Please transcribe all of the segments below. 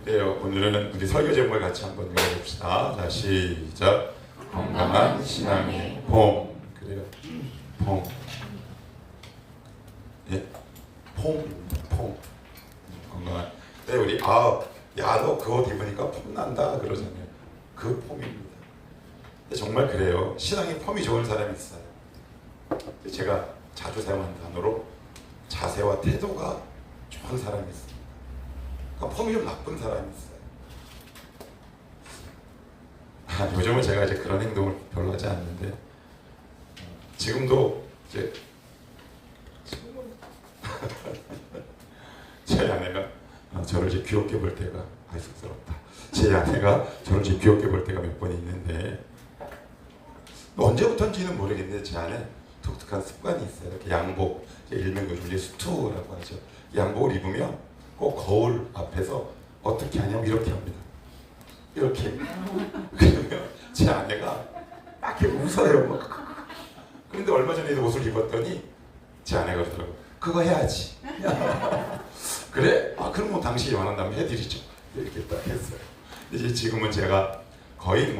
그래요. 오늘은 우리 설교 제목을 같이 한번 읽어봅시다. 자, 시작. 건강한 신앙의 봄. 그래요. 봄. 예? 봄. 건강한. 네, 우리 야, 너 그 옷 입으니까 폼 난다 그러잖아요. 그 폼입니다. 정말 그래요. 신앙에 폼이 좋은 사람이 있어요. 제가 자주 사용하는 단어로 자세와 태도가 좋은 사람이 있어요. 그러니까 폼이 좀 나쁜 사람이 있어요. 요즘은 제가 이제 그런 행동을 별로 하지 않는데 지금도 이제 제 아내가 저를 이제 귀엽게 볼 때가 쑥스럽다. 제 아내가 저를 이제 귀엽게 볼 때가 몇 번 있는데 언제부터인지는 모르겠는데 제 안에 독특한 습관이 있어요. 이렇게 양복, 일명 요즘 이제 수투라고 하죠. 양복을 입으면 꼭 거울 앞에서 어떻게 하냐면 이렇게 합니다. 이렇게. 그러면 제 아내가 막 이렇게 웃어요. 그런데 얼마 전에 옷을 입었더니 제 아내가 그러더라고요. 그거 해야지. 그래? 그럼 뭐 당신이 원한다면 해드리죠. 이렇게 딱 했어요. 이제 지금은 제가 거의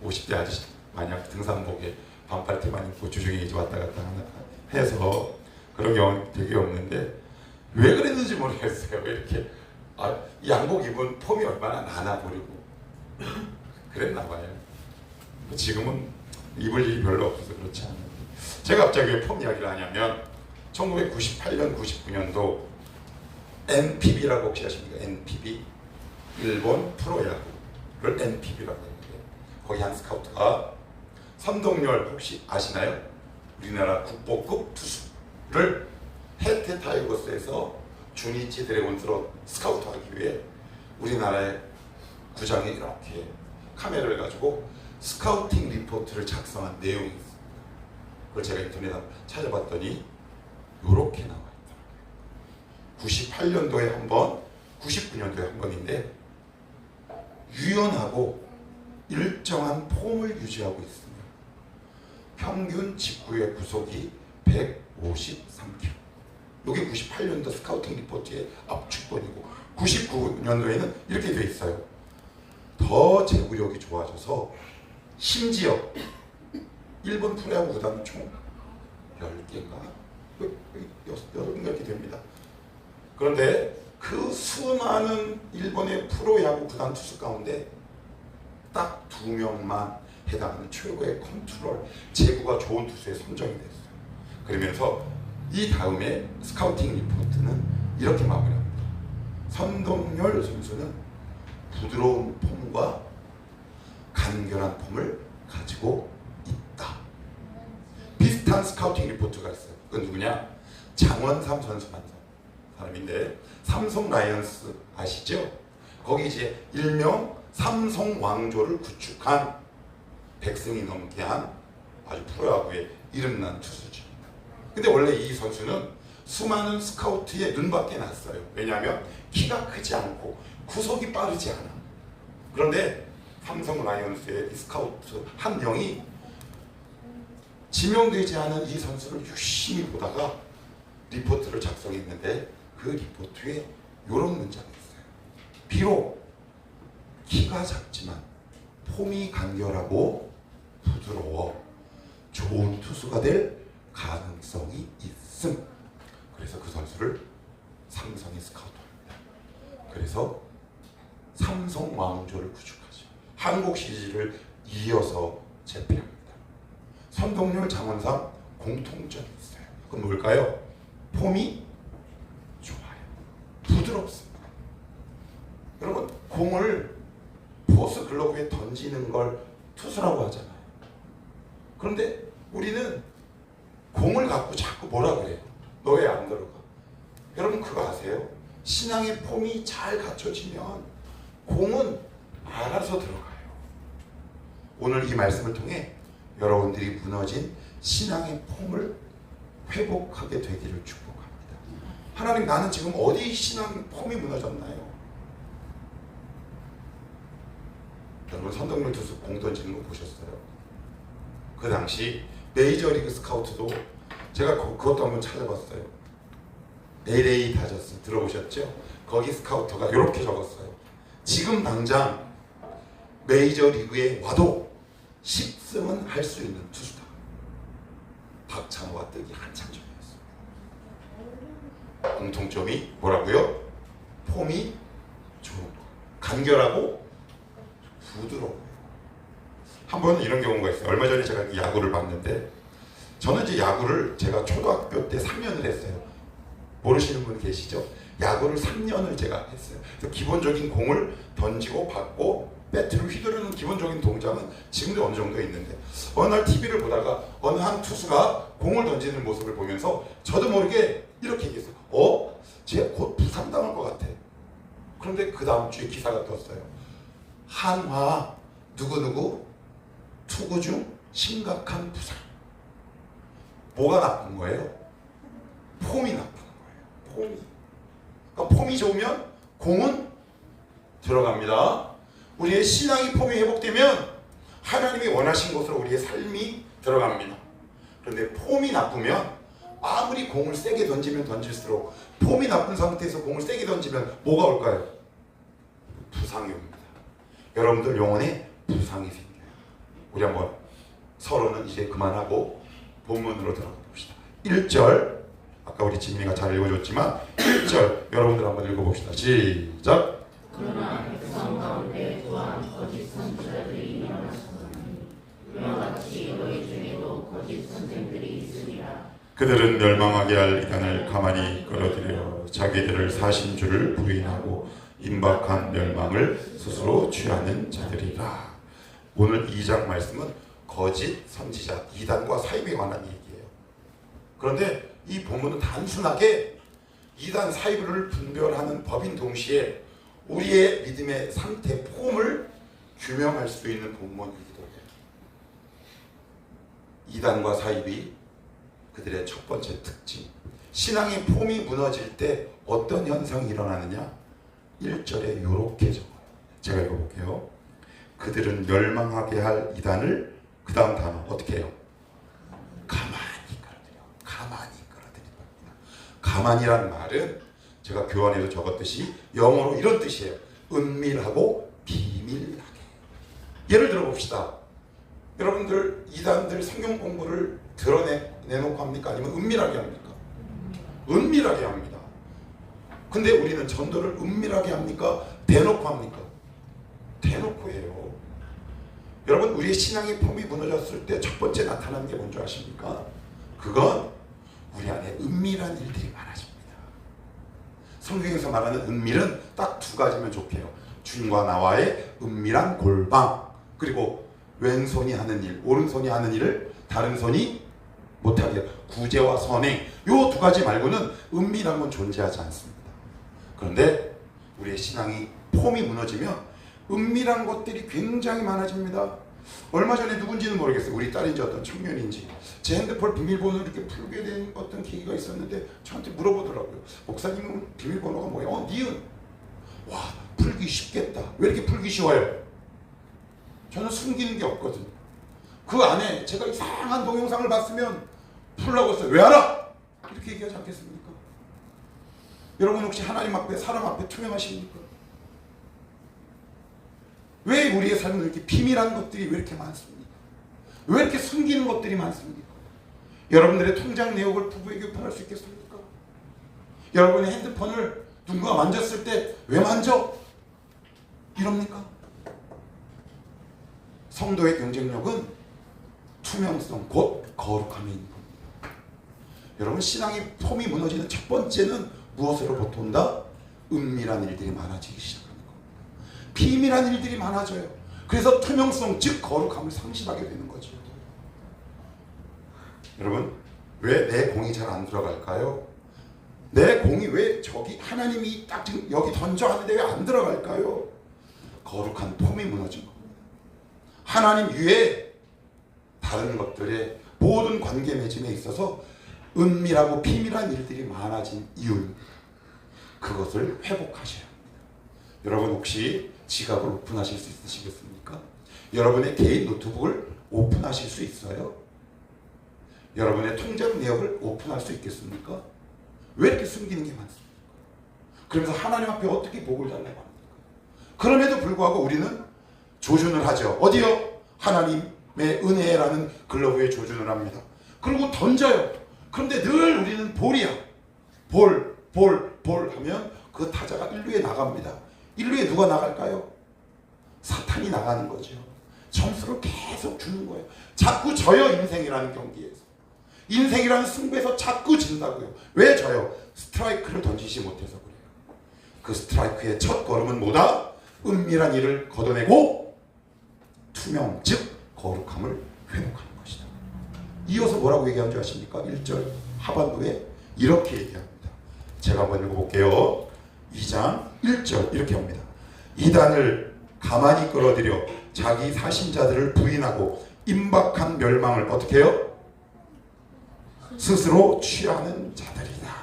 50대 아저씨 만약 등산복에 반팔티만 입고 주중에 이제 왔다 갔다 해서 그런 경우는 되게 없는데 왜 그랬는지 모르겠어요. 이렇게 양복 입은 폼이 얼마나 나나 보려고 그랬나 봐요. 지금은 입을 일이 별로 없어서 그렇지 않은데 제가 갑자기 왜 폼 이야기를 하냐면 1998년, 99년도 NPB라고 혹시 아십니까? NPB 일본 프로야구를 NPB라고 하는데 거기 한 스카우트가 선동열 혹시 아시나요? 우리나라 국보급 투수를 해태 타이거스에서 주니치 드래곤스로 스카우트하기 위해 우리나라의 구장에 이렇게 카메라를 가지고 스카우팅 리포트를 작성한 내용이 있습니다. 그걸 제가 인터넷에 찾아봤더니 이렇게 나와 있더라고요. 98년도에 한 번, 99년도에 한 번인데 유연하고 일정한 폼을 유지하고 있습니다. 평균 직구의 구속이 153km. 이게 98년도 스카우팅 리포트의 압축본이고 99년도에는 이렇게 되어 있어요. 더 제구력이 좋아져서 심지어 일본 프로야구 구단은 총 10개인가? 8개인가 이렇게 됩니다. 그런데 그 수많은 일본의 프로야구 구단 투수 가운데 딱 2명만 해당하는 최고의 컨트롤, 제구가 좋은 투수에 선정이 됐어요. 그러면서 이 다음에 스카우팅 리포트는 이렇게 마무리합니다. 선동열 선수는 부드러운 폼과 간결한 폼을 가지고 있다. 비슷한 스카우팅 리포트가 있어요. 그건 누구냐? 장원삼 선수만 사람인데 삼성 라이언스 아시죠? 거기 이제 일명 삼성 왕조를 구축한 100승이 넘게 한 아주 프로야구의 이름난 투수죠. 근데 원래 이 선수는 수많은 스카우트의 눈밖에 났어요. 왜냐하면 키가 크지 않고 구속이 빠르지 않아. 그런데 삼성 라이온스의 스카우트 한 명이 지명되지 않은 이 선수를 유심히 보다가 리포트를 작성했는데 그 리포트에 이런 문장이 있어요. 비록 키가 작지만 폼이 간결하고 부드러워 좋은 투수가 될 가능성이 있음. 그래서 그 선수를 삼성이 스카우트합니다. 그래서 삼성 왕조를 구축하죠. 한국 시리즈를 이어서 제패합니다. 선동열, 장원삼 공통점이 있어요. 그건 뭘까요? 폼이 좋아요. 부드럽습니다. 여러분 공을 포스 글러브에 던지는 걸 투수라고 하잖아요. 그런데 우리는 공을 갖고 자꾸 뭐라 그래요? 너 왜 안 들어가? 여러분 그거 아세요? 신앙의 폼이 잘 갖춰지면 공은 알아서 들어가요. 오늘 이 말씀을 통해 여러분들이 무너진 신앙의 폼을 회복하게 되기를 축복합니다. 하나님, 나는 지금 어디 신앙 폼이 무너졌나요? 여러분 선동열 투수 공 던지는 거 보셨어요? 그 당시 메이저리그 스카우트도 제가 그것도 한번 찾아봤어요. LA 다저스 들어보셨죠? 거기 스카우터가 이렇게 적었어요. 지금 당장 메이저리그에 와도 10승은 할 수 있는 투수다. 박찬호가 뜨기 한참 전이었습니다. 공통점이 뭐라고요? 폼이 좋은 거, 간결하고 부드러워요. 한 번은 이런 경우가 있어요. 얼마 전에 제가 야구를 봤는데, 저는 이제 야구를 제가 초등학교 때 3년을 했어요. 모르시는 분 계시죠? 야구를 3년을 제가 했어요. 그래서 기본적인 공을 던지고 받고 배트를 휘두르는 기본적인 동작은 지금도 어느 정도 있는데, 어느 날 TV를 보다가 어느 한 투수가 공을 던지는 모습을 보면서 저도 모르게 이렇게 얘기했어요. 쟤 곧 부상당할 것 같아. 그런데 그 다음 주에 기사가 떴어요. 한화 누구누구 투구 중 심각한 부상. 뭐가 나쁜 거예요? 폼이 나쁜 거예요. 폼이. 그러니까 폼이 좋으면 공은 들어갑니다. 우리의 신앙이 폼이 회복되면 하나님이 원하신 곳으로 우리의 삶이 들어갑니다. 그런데 폼이 나쁘면 아무리 공을 세게 던지면 던질수록, 폼이 나쁜 상태에서 공을 세게 던지면 뭐가 올까요? 부상이 옵니다. 여러분들 영혼에 부상이 생겨요. 우리 한번 서로는 이제 그만하고 본문으로 들어가 봅시다. 1절, 아까 우리 지민이가 잘 읽어줬지만 1절 여러분들 한번 읽어봅시다. 시작. 그러나 백성 가운데 또한 거짓 선지자들이 일어나셨으니 그와 같이 너희 중에도 거짓 선생들이 있으리라. 그들은 멸망하게 할 이단을 가만히 끌어들여 자기들을 사신 줄을 부인하고 임박한 멸망을 스스로 취하는 자들이라. 오늘 2장 말씀은 거짓 선지자 이단과 사입에 관한 얘기예요. 그런데 이 본문은 단순하게 이단 사입을 분별하는 법인 동시에 우리의 믿음의 상태, 폼을 규명할 수 있는 본문이기도 해요. 이단과 사입이 그들의 첫 번째 특징, 신앙의 폼이 무너질 때 어떤 현상이 일어나느냐? 1절에 이렇게 적어요. 제가 읽어볼게요. 그들은 멸망하게 할 이단을, 그 다음 단어 어떻게 해요? 가만히 끌어들여. 가만히 끌어들인다. 가만히란 말은 제가 교환해서 적었듯이 영어로 이런 뜻이에요. 은밀하고 비밀하게. 예를 들어 봅시다. 여러분들 이단들 성경 공부를 드러내놓고 합니까? 아니면 은밀하게 합니까? 은밀하게 합니다. 근데 우리는 전도를 은밀하게 합니까? 대놓고 합니까? 대놓고 해요. 여러분, 우리의 신앙의 폼이 무너졌을 때 첫 번째 나타나는 게 뭔지 아십니까? 그건 우리 안에 은밀한 일들이 많아집니다. 성경에서 말하는 은밀은 딱 두 가지면 좋게요. 주님과 나와의 은밀한 골방, 그리고 왼손이 하는 일, 오른손이 하는 일을 다른 손이 못하게 구제와 선행, 요 두 가지 말고는 은밀한 건 존재하지 않습니다. 그런데 우리의 신앙이 폼이 무너지면 은밀한 것들이 굉장히 많아집니다. 얼마 전에 누군지는 모르겠어요. 우리 딸인지 어떤 청년인지 제 핸드폰 비밀번호를 이렇게 풀게 된 어떤 계기가 있었는데 저한테 물어보더라고요. 목사님은 비밀번호가 뭐예요? 니은. 와, 풀기 쉽겠다. 왜 이렇게 풀기 쉬워요? 저는 숨기는 게 없거든요. 그 안에 제가 이상한 동영상을 봤으면 풀라고 했어요. 왜 알아? 이렇게 얘기하지 않겠습니까? 여러분 혹시 하나님 앞에, 사람 앞에 투명하십니까? 왜 우리의 삶은 이렇게 비밀한 것들이 왜 이렇게 많습니까? 왜 이렇게 숨기는 것들이 많습니까? 여러분들의 통장 내역을 부부에게 교판할 수 있겠습니까? 여러분의 핸드폰을 누군가 만졌을 때 왜 만져? 이럽니까? 성도의 경쟁력은 투명성, 곧 거룩함에 있는 겁니다. 여러분, 신앙의 폼이 무너지는 첫 번째는 무엇으로부터 온다? 은밀한 일들이 많아지기 시작합니다. 비밀한 일들이 많아져요. 그래서 투명성, 즉 거룩함을 상실하게 되는 거죠. 여러분, 왜 내 공이 잘 안 들어갈까요? 내 공이 왜 저기 하나님이 딱 지금 여기 던져 하는데 왜 안 들어갈까요? 거룩한 폼이 무너진 겁니다. 하나님 위에 다른 것들의 모든 관계 맺음에 있어서 은밀하고 비밀한 일들이 많아진 이유입니다. 그것을 회복하셔야 합니다. 여러분 혹시 지갑을 오픈하실 수 있으시겠습니까? 여러분의 개인 노트북을 오픈하실 수 있어요? 여러분의 통장 내역을 오픈할 수 있겠습니까? 왜 이렇게 숨기는 게 많습니까? 그러면서 하나님 앞에 어떻게 복을 달라고 합니까? 그럼에도 불구하고 우리는 조준을 하죠. 어디요? 하나님의 은혜라는 글러브에 조준을 합니다. 그리고 던져요. 그런데 늘 우리는 볼이야. 볼 하면 그 타자가 1루에 나갑니다. 1루에 누가 나갈까요? 사탄이 나가는 거죠. 점수를 계속 주는 거예요. 자꾸 져요. 인생이라는 경기에서. 인생이라는 승부에서 자꾸 진다고요. 왜 져요? 스트라이크를 던지지 못해서 그래요. 그 스트라이크의 첫 걸음은 뭐다? 은밀한 일을 걷어내고 투명, 즉 거룩함을 회복하는 것이다. 이어서 뭐라고 얘기한 줄 아십니까? 1절 하반부에 이렇게 얘기합니다. 제가 한번 읽어볼게요. 2장 1절 이렇게 합니다. 이단을 가만히 끌어들여 자기 사신자들을 부인하고 임박한 멸망을 어떻게 해요? 스스로 취하는 자들이다.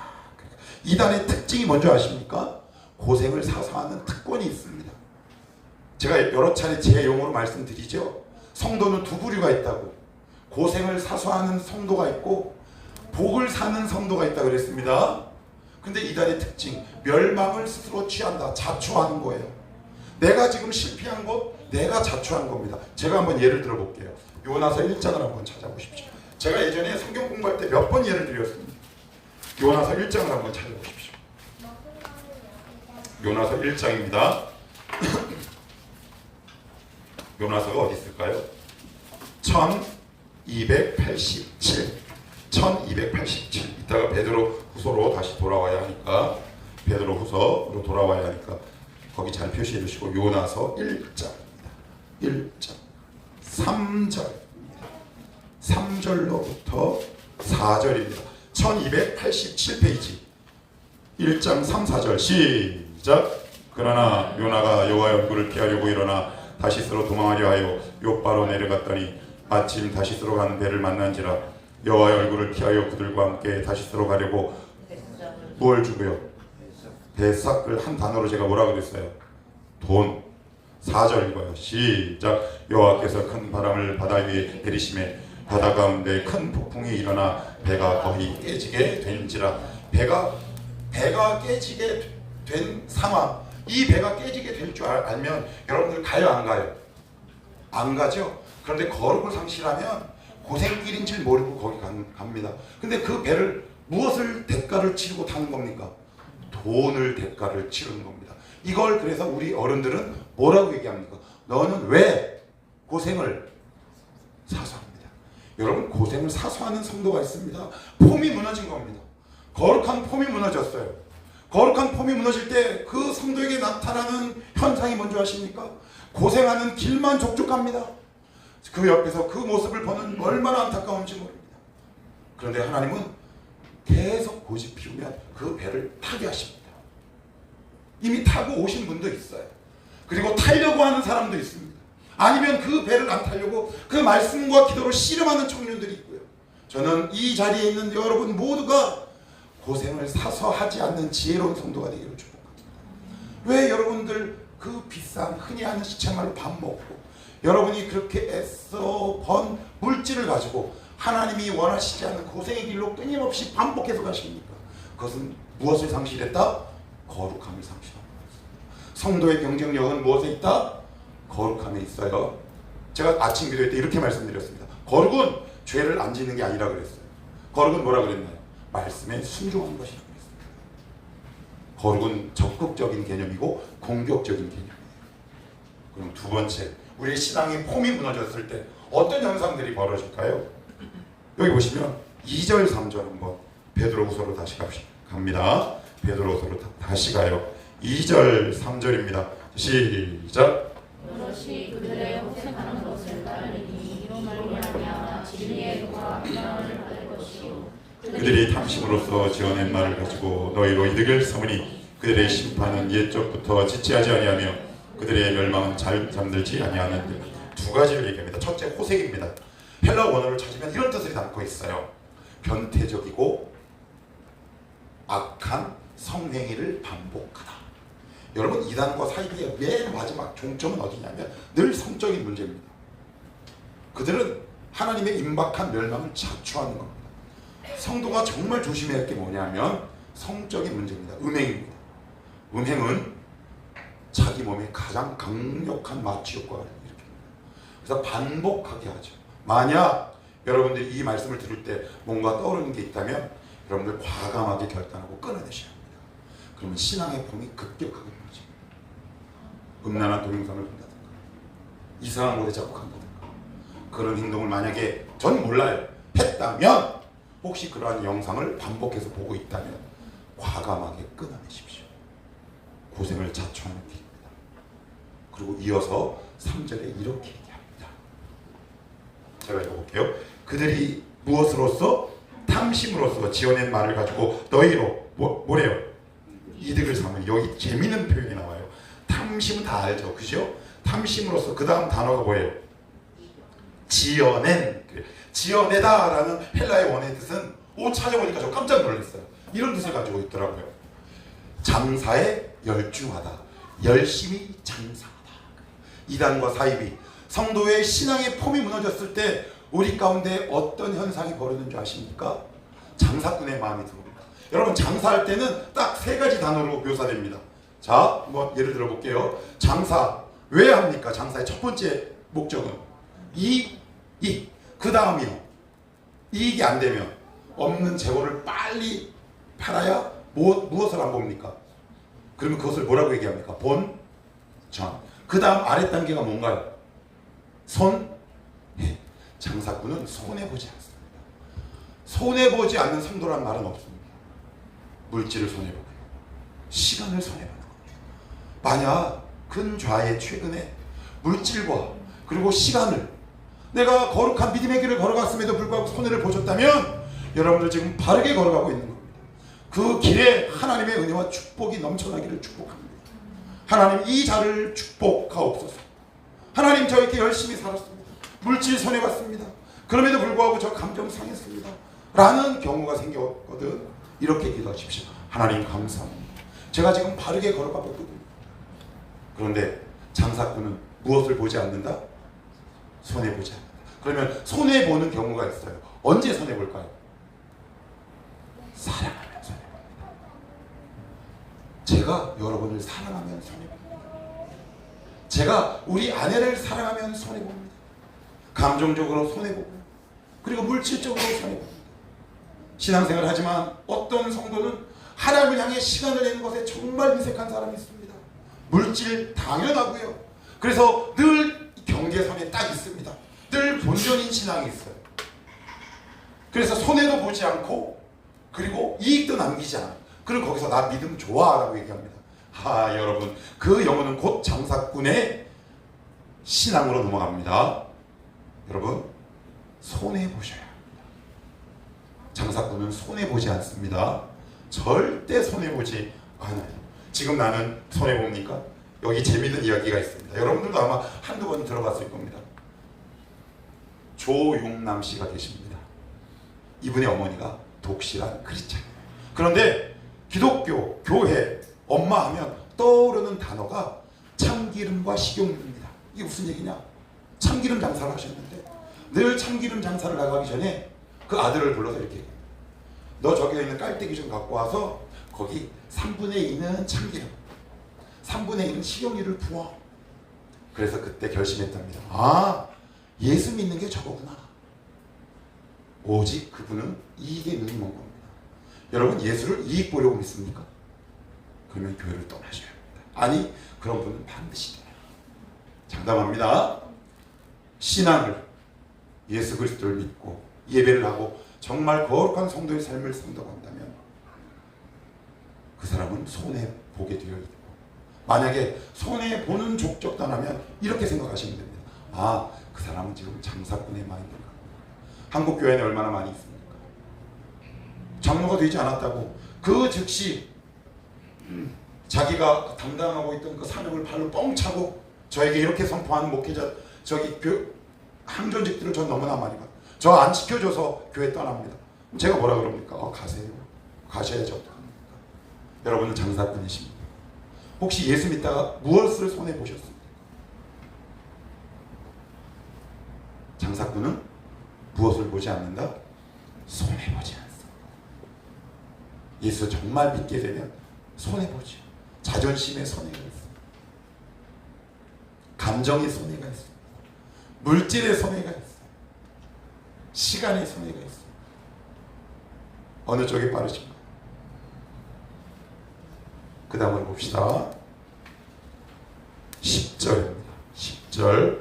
이단의 특징이 뭔지 아십니까? 고생을 사서 하는 특권이 있습니다. 제가 여러 차례 제 용어로 말씀드리죠. 성도는 두 부류가 있다고. 고생을 사서 하는 성도가 있고 복을 사는 성도가 있다 그랬습니다. 근데 이단의 특징, 멸망을 스스로 취한다. 자초하는 거예요. 내가 지금 실패한 것, 내가 자초한 겁니다. 제가 한번 예를 들어볼게요. 요나서 1장을 한번 찾아보십시오. 제가 예전에 성경 공부할 때 몇 번 예를 드렸습니다. 요나서 1장을 한번 찾아보십시오. 요나서 1장입니다. 요나서가 어디 있을까요? 1287. 이따가 베드로 후서로 다시 돌아와야 하니까, 베드로 후서로 돌아와야 하니까 거기 잘 표시해 주시고, 요나서 1장입니다. 1장 3절로부터 4절입니다. 1287페이지 1장 3, 4절 시작. 그러나 요나가 여호와의 얼굴을 피하려고 일어나 다시스로 도망하려 하여 욥바로 내려갔더니 마침 다시스로 가는 배를 만난지라. 여호와의 얼굴을 피하여 그들과 함께 다시스로 가려고 뭘 주고요? 배삭을 한 단어로 제가 뭐라고 그랬어요? 돈. 4절 읽어요. 시작. 여호와께서 큰 바람을 바다 위에 내리심에 바다 가운데 큰 폭풍이 일어나 배가 거의 깨지게 된지라. 배가 깨지게 된 상황. 이 배가 깨지게 될 줄 알면 여러분들 가요 안 가요? 안 가죠. 그런데 거룩을 상실하면 고생길인 줄 모르고 거기 갑니다. 근데 그 배를 무엇을 대가를 치르고 타는 겁니까? 돈을 대가를 치르는 겁니다. 이걸 그래서 우리 어른들은 뭐라고 얘기합니까? 너는 왜 고생을 사서 합니다. 여러분, 고생을 사서 하는 성도가 있습니다. 폼이 무너진 겁니다. 거룩한 폼이 무너졌어요. 거룩한 폼이 무너질 때 그 성도에게 나타나는 현상이 뭔지 아십니까? 고생하는 길만 족족합니다. 그 옆에서 그 모습을 보는 얼마나 안타까운지 모릅니다. 그런데 하나님은 계속 고집 피우면 그 배를 타게 하십니다. 이미 타고 오신 분도 있어요. 그리고 타려고 하는 사람도 있습니다. 아니면 그 배를 안 타려고 그 말씀과 기도로 씨름하는 청년들이 있고요. 저는 이 자리에 있는 여러분 모두가 고생을 사서 하지 않는 지혜로운 성도가 되기를 축복합니다. 왜 여러분들 그 비싼 흔히 하는 시체말로 밥 먹고 여러분이 그렇게 애써 번 물질을 가지고 하나님이 원하시지 않는 고생의 길로 끊임없이 반복해서 가십니까? 그것은 무엇을 상실했다? 거룩함을 상실합니다. 성도의 경쟁력은 무엇에 있다? 거룩함에 있어요. 제가 아침 기도회 때 이렇게 말씀드렸습니다. 거룩은 죄를 안 짓는 게 아니라 그랬어요. 거룩은 뭐라 그랬나요? 말씀에 순종한 것이라고 그랬습니다. 거룩은 적극적인 개념이고 공격적인 개념이에요. 그럼 두 번째, 우리의 신앙의 폼이 무너졌을 때 어떤 현상들이 벌어질까요? 여기 보시면 2절 3절 한번 베드로후서로 다시 갑니다. 베드로후서로 다시 가요. 2절 3절입니다. 시작. 그것이 그들의 호색하는 것을 따르니 이로 말미암아 진리의 도가 비난을 받을 것이요 그들이 탐심으로써 지어낸 말을 가지고 너희로 이득을 삼으니 그들의 심판은 옛적부터 지체하지 아니하며 그들의 멸망은 잘 잠들지 아니하는데. 두 가지를 얘기합니다. 첫째, 호색입니다. 헬라 원어를 찾으면 이런 뜻을 담고 있어요. 변태적이고 악한 성행위를 반복하다. 여러분, 이단과 사이비의 맨 마지막 종점은 어디냐면 늘 성적인 문제입니다. 그들은 하나님의 임박한 멸망을 자초하는 겁니다. 성도가 정말 조심해야 할 게 뭐냐면 성적인 문제입니다. 음행입니다. 음행은 자기 몸에 가장 강력한 마취 효과를 일으킵니다. 그래서 반복하게 하죠. 만약 여러분들이 이 말씀을 들을 때 뭔가 떠오르는 게 있다면 여러분들 과감하게 결단하고 끊어내셔야 합니다. 그러면 신앙의 폼이 급격하게 무너집니다. 음란한 동영상을 본다든가 이상한 곳에 자꾸 간다든가 그런 행동을 만약에 전 몰라요. 했다면 혹시 그러한 영상을 반복해서 보고 있다면 과감하게 끊어내십시오. 고생을 자초하는 길입니다. 그리고 이어서 3절에 이렇게 얘기합니다. 제가 읽어볼게요. 그들이 무엇으로써? 탐심으로써 지어낸 말을 가지고 너희로 뭐래요? 이득을 삼으니. 여기 재미있는 표현이 나와요. 탐심은 다 알죠, 그죠? 탐심으로써 그 다음 단어가 뭐예요? 지어낸. 지어내다라는 헬라의 원의 뜻은 찾아보니까 저 깜짝 놀랐어요. 이런 뜻을 가지고 있더라고요. 장사에 열중하다, 열심히 장사하다. 이단과 사이비, 성도의 신앙의 폼이 무너졌을 때 우리 가운데 어떤 현상이 벌어지는 줄 아십니까? 장사꾼의 마음이 들어옵니다. 여러분, 장사할 때는 딱 3가지 단어로 묘사됩니다. 자, 한번 예를 들어 볼게요. 장사 왜 합니까? 장사의 첫 번째 목적은 이익. 그 다음이요, 이익이 안 되면 없는 재고를 빨리 팔아야 무엇을 안 봅니까? 그러면 그것을 뭐라고 얘기합니까? 본, 전. 그 다음 아래 단계가 뭔가요? 손해. 장사꾼은 손해보지 않습니다. 손해보지 않는 성도란 말은 없습니다. 물질을 손해보고요, 시간을 손해보는 겁니다. 만약 근좌에 최근에 물질과 그리고 시간을 내가 거룩한 믿음의 길을 걸어갔음에도 불구하고 손해를 보셨다면 여러분들 지금 바르게 걸어가고 있는 겁니다. 그 길에 하나님의 은혜와 축복이 넘쳐나기를 축복합니다. 하나님, 이 자를 축복하옵소서. 하나님, 저 이렇게 열심히 살았습니다. 물질 손해봤습니다. 그럼에도 불구하고 저 감정 상했습니다. 라는 경우가 생겼거든. 이렇게 기도하십시오. 하나님, 감사합니다. 제가 지금 바르게 걸어가고 있거든요. 그런데 장사꾼은 무엇을 보지 않는다? 손해보지 않는다. 그러면 손해보는 경우가 있어요. 언제 손해볼까요? 사랑하면 손해봅니다. 제가 여러분을 사랑하면 손해봅니다. 제가 우리 아내를 사랑하면 손해봅니다. 감정적으로 손해보고, 그리고 물질적으로 손해봅니다. 신앙생활을 하지만 어떤 성도는 하나님을 향해 시간을 내는 것에 정말 미색한 사람이 있습니다. 물질 당연하고요. 그래서 늘 경계선에 딱 있습니다. 늘 본전인 신앙이 있어요. 그래서 손해도 보지 않고 그리고 이익도 남기지 않아요. 그리고 거기서 나 믿음 좋아 라고 얘기합니다. 여러분, 그 영혼은 곧 장사꾼의 신앙으로 넘어갑니다. 여러분, 손해보셔야 합니다. 장사꾼은 손해보지 않습니다. 절대 손해보지 않아요. 지금 나는 손해봅니까? 여기 재미있는 이야기가 있습니다. 여러분들도 아마 한두 번 들어봤을 겁니다. 조용남 씨가 계십니다. 이분의 어머니가 독실한 크리스찬이에요. 그런데 기독교, 교회, 엄마 하면 떠오르는 단어가 참기름과 식용유입니다. 이게 무슨 얘기냐? 참기름 장사를 하셨는데 늘 참기름 장사를 나가기 전에 그 아들을 불러서 이렇게, 너 저기에 있는 깔때기 좀 갖고 와서 거기 3분의 2는 참기름, 3분의 1은 식용유를 부어. 그래서 그때 결심했답니다. 예수 믿는 게 저거구나. 오직 그분은 이익에 눈이 먼 겁니다. 여러분, 예수를 이익 보려고 믿습니까? 그러면 교회를 떠나셔야 합니다. 아니, 그런 분은 반드시 떠나요. 장담합니다. 신앙을, 예수 그리스도를 믿고 예배를 하고 정말 거룩한 성도의 삶을 산다고 한다면 그 사람은 손해보게 되어 있고, 만약에 손해보는 족적 떠나면 이렇게 생각하시면 됩니다. 그 사람은 지금 장사꾼의 마인드가, 한국 교회는 얼마나 많이 있습니까? 장로가 되지 않았다고 그 즉시 자기가 담당하고 있던 그 사명을 발로 뻥 차고 저에게 이렇게 선포하는 목회자, 저기 항전직들을 전 너무나 많이 봐요. 저 안 지켜줘서 교회 떠납니다. 제가 뭐라 그럽니까? 가세요. 가셔야지 어떡합니까? 여러분은 장사꾼이십니다. 혹시 예수 믿다가 무엇을 손해보셨습니까? 장사꾼은 무엇을 보지 않는다? 손해보지 않습니다. 예수 정말 믿게 되면 손해보죠. 자존심에 손해가 있습니다. 감정의 손해가 있어요. 물질의 손해가 있어요. 시간의 손해가 있어요. 어느 쪽이 빠르신가요? 그 다음으로 봅시다. 10절입니다. 10절.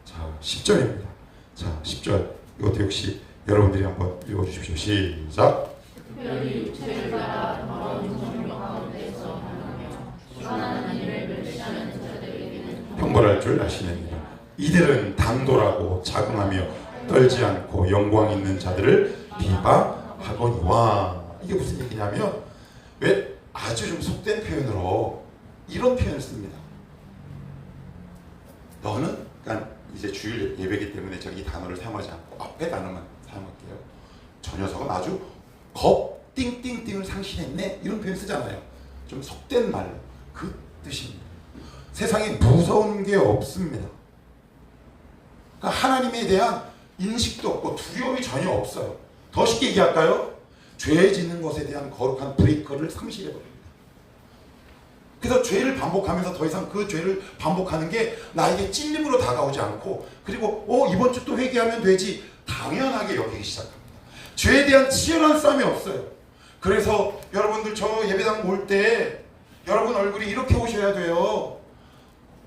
자, 10절입니다. 자, 10절. 이것도 역시 여러분들이 한번 읽어주십시오. 시작. 특별히 육체를 따라 더러운 정욕 가운데서 하며 주관하는 일을 멸시하는 자들에게는 형벌할 줄 아시느니라. 이들은 당돌하고 자긍하며 떨지 않고 영광 있는 자들을 비방하거니와. 이게 무슨 얘기냐면 왜 아주 좀 속된 표현으로 이런 표현을 씁니다. 너는, 그러니까 이제 주일 예배이기 때문에 제가 이 단어를 사용하지 않고 앞에 단어만 사용할게요. 저 녀석은 아주 겁 띵띵띵을 상실했네, 이런 표현 쓰잖아요. 좀 속된 말로 그 뜻입니다. 세상에 무서운 게 없습니다. 그러니까 하나님에 대한 인식도 없고 두려움이 전혀 없어요. 더 쉽게 얘기할까요? 죄 짓는 것에 대한 거룩한 브레이크를 상실해버립니다. 그래서 죄를 반복하면서 더 이상 그 죄를 반복하는 게 나에게 찔림으로 다가오지 않고, 그리고 이번 주 또 회개하면 되지, 당연하게 여기기 시작합니다. 죄에 대한 치열한 싸움이 없어요. 그래서 여러분들 저 예배당 올 때 여러분 얼굴이 이렇게 오셔야 돼요.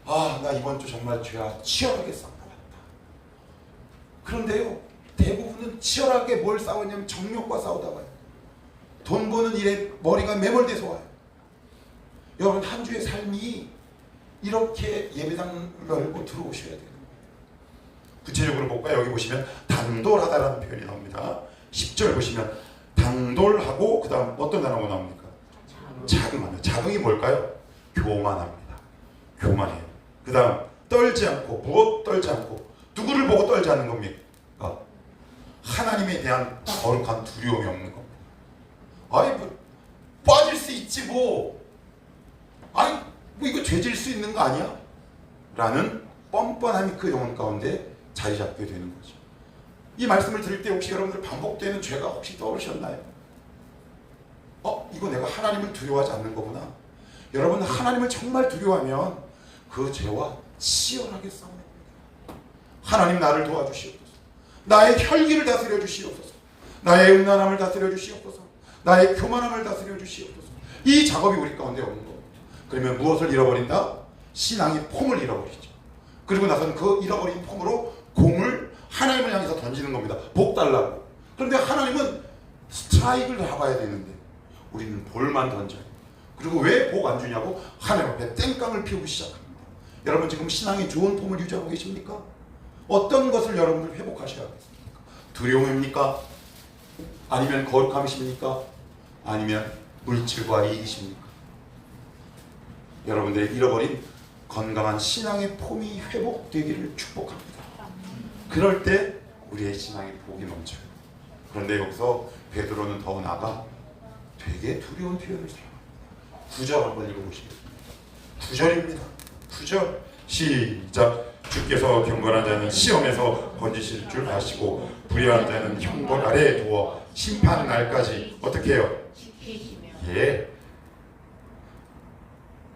아, 나 이번 주 정말 죄와 치열하게 싸웠다. 그런데요, 대부분은 치열하게 뭘 싸웠냐면 정욕과 싸우다 와요. 돈 버는 일에 머리가 매몰돼서 와요. 여러분 한 주의 삶이 이렇게 예배당 열고 들어오셔야 돼요. 구체적으로 볼까요? 여기 보시면 당돌하다라는 표현이 나옵니다. 10절 보시면 당돌하고 그 다음 어떤 단어가 나옵니까? 자긍하며. 자긍이 뭘까요? 교만합니다. 교만해요. 그 다음 떨지 않고. 무엇 떨지 않고? 누구를 보고 떨지 않는 겁니까? 하나님에 대한 거룩한 두려움이 없는 겁니다. 아이 뭐 빠질 수 있지 뭐. 아니 뭐 이거 죄질 수 있는 거 아니야? 라는 뻔뻔함이 그 영혼 가운데 자리 잡게 되는 거죠. 이 말씀을 들을 때 혹시 여러분들 반복되는 죄가 혹시 떠오르셨나요? 이거 내가 하나님을 두려워하지 않는 거구나. 여러분 하나님을 정말 두려워하면 그 죄와 치열하게 싸웁니다. 하나님 나를 도와주시옵소서. 나의 혈기를 다스려 주시옵소서. 나의 음란함을 다스려 주시옵소서. 나의 교만함을 다스려 주시옵소서. 이 작업이 우리 가운데 없는 겁니다. 그러면 무엇을 잃어버린다? 신앙의 폼을 잃어버리죠. 그리고 나서는 그 잃어버린 폼으로 공을 하나님을 향해서 던지는 겁니다. 복 달라고. 그런데 하나님은 스트라이크를 잡아야 되는데 우리는 볼만 던져요. 그리고 왜 복 안 주냐고 하나님 앞에 땡깡을 피우기 시작합니다. 여러분 지금 신앙의 좋은 폼을 유지하고 계십니까? 어떤 것을 여러분들 회복하셔야 하겠습니까? 두려움입니까? 아니면 거룩함이십니까? 아니면 물질과 이익이십니까? 여러분들의 잃어버린 건강한 신앙의 폼이 회복되기를 축복합니다. 그럴 때 우리의 신앙의 복이 넘쳐요. 그런데 여기서 베드로는 더 나아가 되게 두려운 표현을 사용합니다. 9절 한번 읽어보시겠습니다. 9절입니다. 9절 시작. 주께서 경건한 자는 시험에서 건지실 줄 아시고 불의한 자는 형벌 아래에 두어 심판 날까지 어떻게 해요? 지키시며. 예.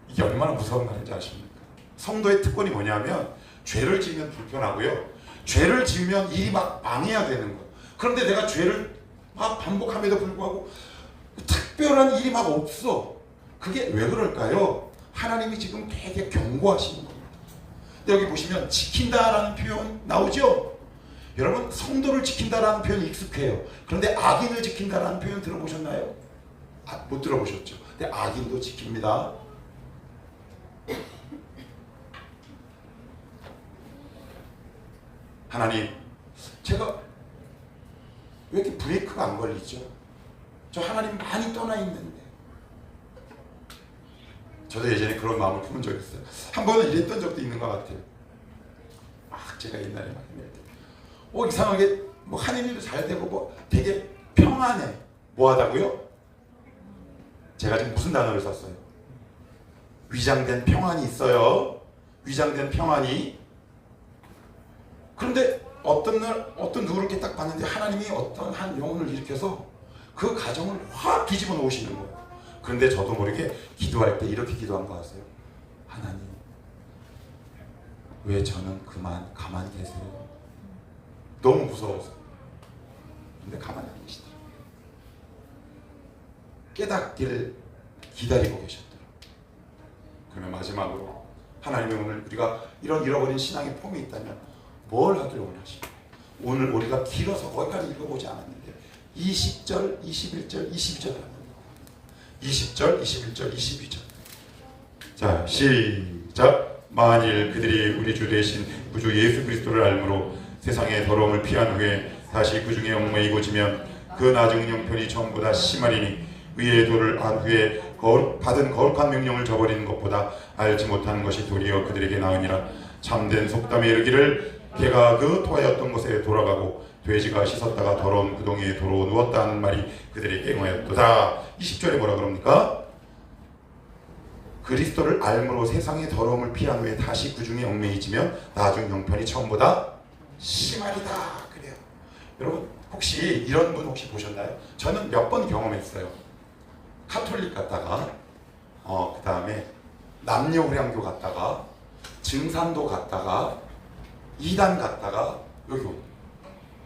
이게 얼마나 무서운 말인지 아십니까? 성도의 특권이 뭐냐면 죄를 지으면 불편하고요. 죄를 지으면 일이 막 망해야 되는 거예요. 그런데 내가 죄를 막 반복함에도 불구하고 특별한 일이 막 없어. 그게 왜 그럴까요? 하나님이 지금 되게 경고하시는 겁니다. 여기 보시면 지킨다라는 표현 나오죠? 여러분 성도를 지킨다라는 표현이 익숙해요. 그런데 악인을 지킨다라는 표현 들어보셨나요? 못 들어보셨죠? 근데 악인도 지킵니다. 하나님, 제가 왜 이렇게 브레이크가 안 걸리죠? 저 하나님 많이 떠나 있는데. 저도 예전에 그런 마음을 품은 적이 있어요. 한 번은 이랬던 적도 있는 것 같아요. 제가 옛날에 막 이상하게 뭐 하는 일도 잘 되고 뭐 되게 평안해. 뭐 하다고요? 제가 지금 무슨 단어를 썼어요? 위장된 평안이 있어요. 위장된 평안이. 그런데 어떤 날 어떤 누구를 이렇게 딱 봤는데 하나님이 어떤 한 영혼을 일으켜서 그 가정을 확 뒤집어 놓으시는 거예요. 그런데 저도 모르게 기도할 때 이렇게 기도한 거 아세요? 하나님, 왜 저는 가만히 계세요? 너무 무서워서. 근데 가만히 안 계시더라고요. 깨닫기를 기다리고 계셨더라고요. 그러면 마지막으로 하나님이 오늘 우리가 이런 잃어버린 신앙의 폼이 있다면 뭘 하길 원하십니까? 오늘 우리가 길어서 거기까지 읽어보지 않았는데 20절, 21절, 22절 합니다. 20절, 21절, 22절. 자, 시작. 만일 그들이 우리 주 되신 구주 예수 그리스도를 알므로 세상의 더러움을 피한 후에 다시 그 중에 얽매이고 지면 그 나중 형편이 전보다 심하리니 의의 도를 안 후에 받은 거룩한 명령을 저버리는 것보다 알지 못하는 것이 도리어 그들에게 나으니라. 참된 속담에 이르기를 개가 그 토하였던 곳에 돌아가고 돼지가 씻었다가 더러운 그 동에 도로 누웠다 하는 말이 그들에게 응하였도다. 20절에 뭐라 그럽니까? 그리스도를 알므로 세상의 더러움을 피한 후에 다시 그 중에 얽매이지면 나중 형편이 처음보다 심하리다. 그래요. 여러분 혹시 이런 분 혹시 보셨나요? 저는 몇 번 경험했어요. 카톨릭 갔다가 그 다음에 남녀우량교 갔다가 증산도 갔다가 이단 갔다가 여기 오고.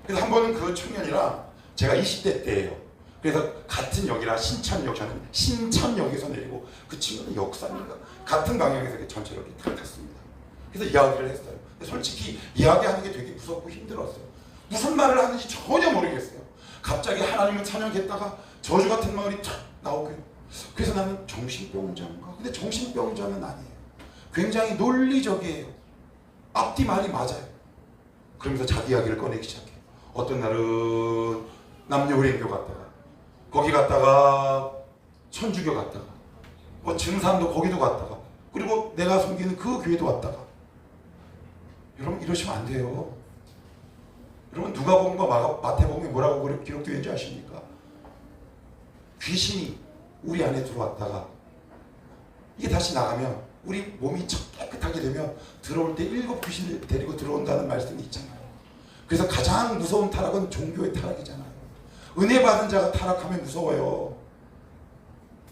그래서 한 번은 그 청년이랑 제가 20대 때예요. 그래서 같은 역이라 신천역, 저는 신천역에서 내리고 그 친구는 역삼인가 같은 방향에서 이렇게 전체로 이렇게 탁 탔습니다. 그래서 이야기를 했어요. 근데 솔직히 이야기하는 게 되게 무섭고 힘들었어요. 무슨 말을 하는지 전혀 모르겠어요. 갑자기 하나님을 찬양했다가 저주 같은 말이 탁 나오고. 그래서 나는 정신병자인가? 근데 정신병자는 아니에요. 굉장히 논리적이에요. 앞뒤 말이 맞아요. 그러면서 자기 이야기를 꺼내기 시작해요. 어떤 날은 남녀우량교 갔다가 거기 갔다가 천주교 갔다가 뭐 증산도 거기도 갔다가 그리고 내가 섬기는 그 교회도 왔다가. 여러분 이러시면 안 돼요. 여러분 누가복음과 마태복음에 뭐라고 기록되어 있는지 아십니까? 귀신이 우리 안에 들어왔다가 이게 다시 나가면 우리 몸이 깨끗하게 되면 들어올 때 7 귀신을 데리고 들어온다는 말씀이 있잖아요. 그래서 가장 무서운 타락은 종교의 타락이잖아요. 은혜 받은 자가 타락하면 무서워요.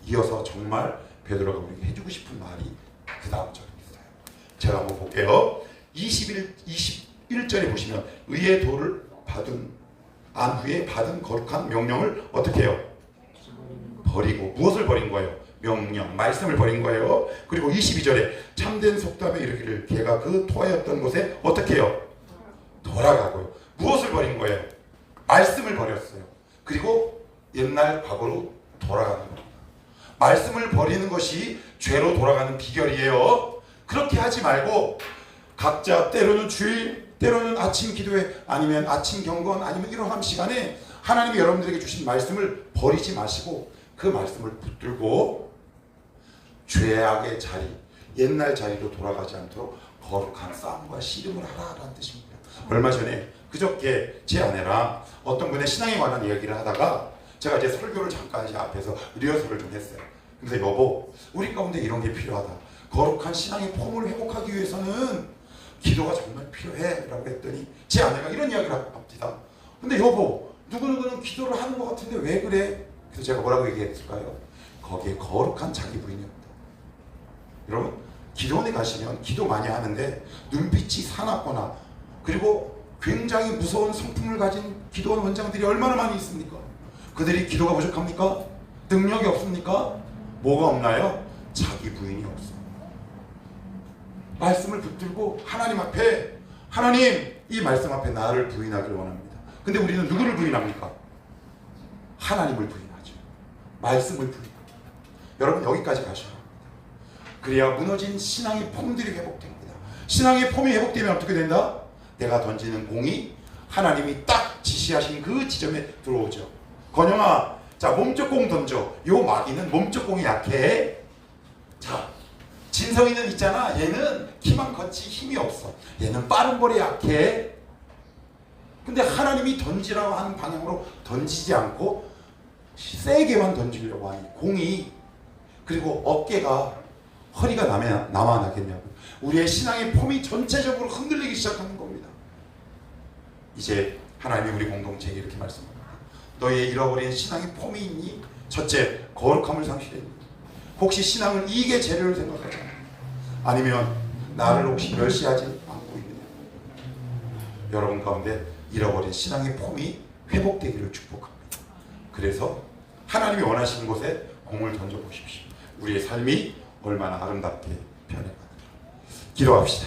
이어서 정말 베드로가 우리에게 해주고 싶은 말이 그 다음 절에 있어요. 제가 한번 볼게요. 21절에 보시면 의의 도를 안 후에 받은 거룩한 명령을 어떻게 해요? 버리고. 무엇을 버린 거예요? 명령, 말씀을 버린 거예요. 그리고 22절에 참된 속담에 이르기를 개가 그 토하였던 곳에 어떻게 해요? 돌아가고요. 무엇을 버린 거예요? 말씀을 버렸어요. 그리고 옛날 과거로 돌아가는 겁니다. 말씀을 버리는 것이 죄로 돌아가는 비결이에요. 그렇게 하지 말고 각자 때로는 주일, 때로는 아침 기도회, 아니면 아침 경건, 아니면 일어남 시간에 하나님이 여러분들에게 주신 말씀을 버리지 마시고 그 말씀을 붙들고 죄악의 자리, 옛날 자리로 돌아가지 않도록 거룩한 싸움과 씨름을 하라라는 뜻입니다. 얼마 전에 그저께 제 아내랑 어떤 분의 신앙에 관한 이야기를 하다가 제가 이제 설교를 잠깐 이제 앞에서 리허설을 좀 했어요. 그래서 여보, 우리 가운데 이런 게 필요하다. 거룩한 신앙의 폼을 회복하기 위해서는 기도가 정말 필요해 라고 했더니 제 아내가 이런 이야기를 합니다. 근데 여보, 누구누구는 기도를 하는 것 같은데 왜 그래? 그래서 제가 뭐라고 얘기했을까요? 거기에 거룩한 자기 부인이 없다. 여러분, 기도원에 가시면 기도 많이 하는데 눈빛이 사납거나 그리고 굉장히 무서운 성품을 가진 기도원 원장들이 얼마나 많이 있습니까? 그들이 기도가 부족합니까? 능력이 없습니까? 뭐가 없나요? 자기 부인이 없어요. 말씀을 붙들고 하나님 앞에, 하나님 이 말씀 앞에 나를 부인하기를 원합니다. 근데 우리는 누구를 부인합니까? 하나님을 부인하죠. 말씀을 부인합니다. 여러분 여기까지 가셔야 합니다. 그래야 무너진 신앙의 폼들이 회복됩니다. 신앙의 폼이 회복되면 어떻게 된다? 내가 던지는 공이 하나님이 딱 지시하신 그 지점에 들어오죠. 건영아, 자 몸쪽 공 던져. 요 마귀는 몸쪽 공이 약해. 자, 진성이는 있잖아. 얘는 키만 컸지 힘이 없어. 얘는 빠른 볼에 약해. 근데 하나님이 던지라고 하는 방향으로 던지지 않고 세게만 던지려고 하니 공이, 그리고 어깨가, 허리가 남아나겠냐고. 우리의 신앙의 폼이 전체적으로 흔들리기 시작하는 겁니다. 이제 하나님이 우리 공동체에게 이렇게 말씀합니다. 너의 잃어버린 신앙의 폼이 있니? 첫째, 거룩함을 상실했니? 혹시 신앙을 이게 재료를 생각하지 않니? 아니면 나를 혹시 멸시하지 않고 여러분 가운데 잃어버린 신앙의 폼이 회복되기를 축복합니다. 그래서 하나님이 원하시는 곳에 공을 던져보십시오. 우리의 삶이 얼마나 아름답게 변해가는가. 기도합시다.